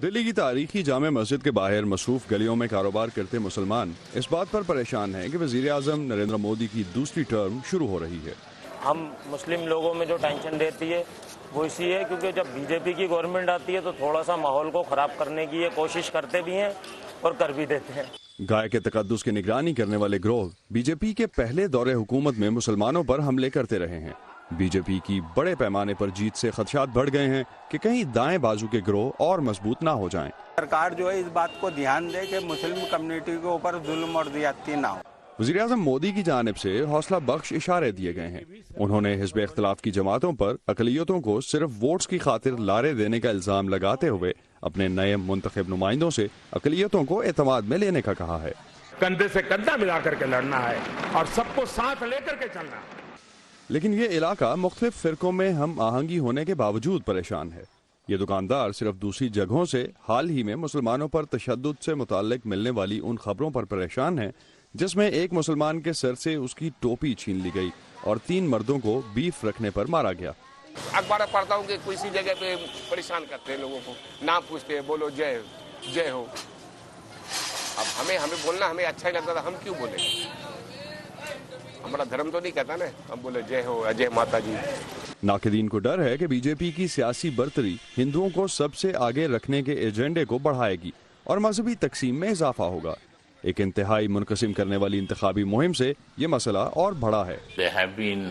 دلی کی تاریخی جامع مسجد کے باہر مصروف گلیوں میں کاروبار کرتے مسلمان اس بات پر پریشان ہیں کہ وزیر اعظم نریندر مودی کی دوسری ٹرم شروع ہو رہی ہے۔ ہم مسلم لوگوں میں جو ٹینشن رہتی ہے وہ اسی ہے کیونکہ جب بی جے پی کی گورنمنٹ آتی ہے تو تھوڑا سا ماحول کو خراب کرنے کی یہ کوشش کرتے بھی ہیں اور کر بھی دیتے ہیں۔ گائے کے تقدس کی نگرانی کرنے والے گروہ بی جے پی کے پہلے دور حکومت میں مسلمانوں پر حملے کرتے رہے ہیں۔ بی جے پی کی بڑے پیمانے پر جیت سے خدشات بڑھ گئے ہیں کہ کہیں دائیں بازو کے گروہ اور مضبوط نہ ہو جائیں۔ سرکار جو ہے اس بات کو دھیان دے کہ مسلم کمیونٹی کے اوپر ظلم اور زیادتی نہ ہو۔ وزیر اعظم مودی کی جانب سے حوصلہ بخش اشارے دیے گئے ہیں۔ انہوں نے حزب اختلاف کی جماعتوں پر اقلیتوں کو صرف ووٹس کی خاطر لارے دینے کا الزام لگاتے ہوئے اپنے نئے منتخب نمائندوں سے اقلیتوں کو اعتماد میں لینے کا کہا ہے۔ کندھے سے کندھا ملا کر کے لڑنا ہے اور سب کو ساتھ لے کر کے چلنا ہے۔ لیکن یہ علاقہ مختلف فرقوں میں ہم آہنگی ہونے کے باوجود پریشان ہے۔ یہ دکاندار صرف دوسری جگہوں سے حال ہی میں مسلمانوں پر تشدد سے متعلق ملنے والی ان خبروں پر پریشان ہیں جس میں ایک مسلمان کے سر سے اس کی ٹوپی چھین لی گئی اور 3 مردوں کو بیف رکھنے پر مارا گیا۔ اخبار پڑھتا ہوں کہ کسی جگہ پہ پریشان کرتے ہیں لوگوں کو، نام پوچھتے ہیں، بولو جے ہو۔ اب ہمیں بولنا ہمیں اچھا ہی لگتا تھا، ہم کیوں بولیں؟ ہمارا دھرم تو نہیں کہتا نا ہم بولے جے ہو اجے ماتا جی۔ ناقدین کو ڈر ہے کہ بی جے پی کی سیاسی برتری ہندوؤں کو سب سے آگے رکھنے کے ایجنڈے کو بڑھائے گی اور مذہبی تقسیم میں اضافہ ہوگا۔ ایک انتہائی منقسم کرنے والی انتخابی مہم سے یہ مسئلہ اور بڑا ہے۔ There have been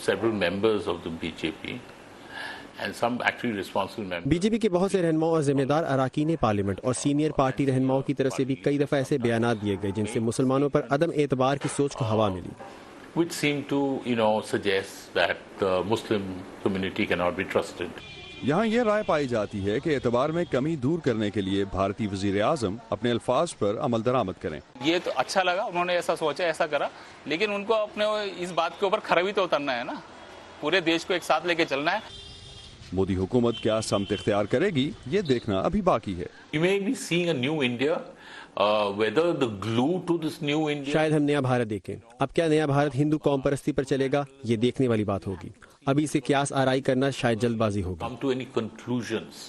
several members of the BJP and some actually responsible members. B J P کے بہت سے رہنماؤں اور ذمہ دار اراکین پارلیمنٹ اور سینئر پارٹی رہنماؤں کی طرف سے بھی کئی دفعہ ایسے بیانات دیے گئے جن سے مسلمانوں پر عدم اعتبار کی سوچ کو ہوا ملی، which seem to, suggest that the Muslim community cannot be trusted. یہاں یہ رائے پائی جاتی ہے کہ اعتبار میں کمی دور کرنے کے لیے بھارتی وزیر اعظم اپنے الفاظ پر عمل درآمد کریں۔ یہ تو اچھا لگا، انہوں نے ایسا سوچا، ایسا کرا، لیکن ان کو اپنے اس بات کے اوپر کھرا بھی تو اترنا ہے نا، پورے دیش کو ایک ساتھ لے کے چلنا ہے۔ مودی حکومت کیا سمت اختیار کرے گی یہ دیکھنا ابھی باقی ہے۔ We may be seeing a new India, whether the glue to this new India. شاید ہم نیا بھارت دیکھیں۔ اب کیا نیا بھارت ہندو قوم پرستی پر چلے گا، یہ دیکھنے والی بات ہوگی۔ ابھی سے قیاس آرائی کرنا شاید جلد بازی ہوگی۔ Come to any conclusions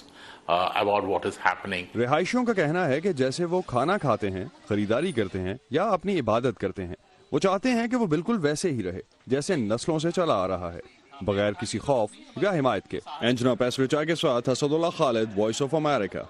about what is happening. رہائشیوں کا کہنا ہے کہ جیسے وہ کھانا کھاتے ہیں، خریداری کرتے ہیں یا اپنی عبادت کرتے ہیں، وہ چاہتے ہیں کہ وہ بالکل ویسے ہی رہے جیسے نسلوں سے چلا آ رہا ہے، بغیر کسی خوف یا حمایت کے۔ اینجنا پیسریچا کے ساتھ اسد اللہ خالد، وائس آف امریکہ۔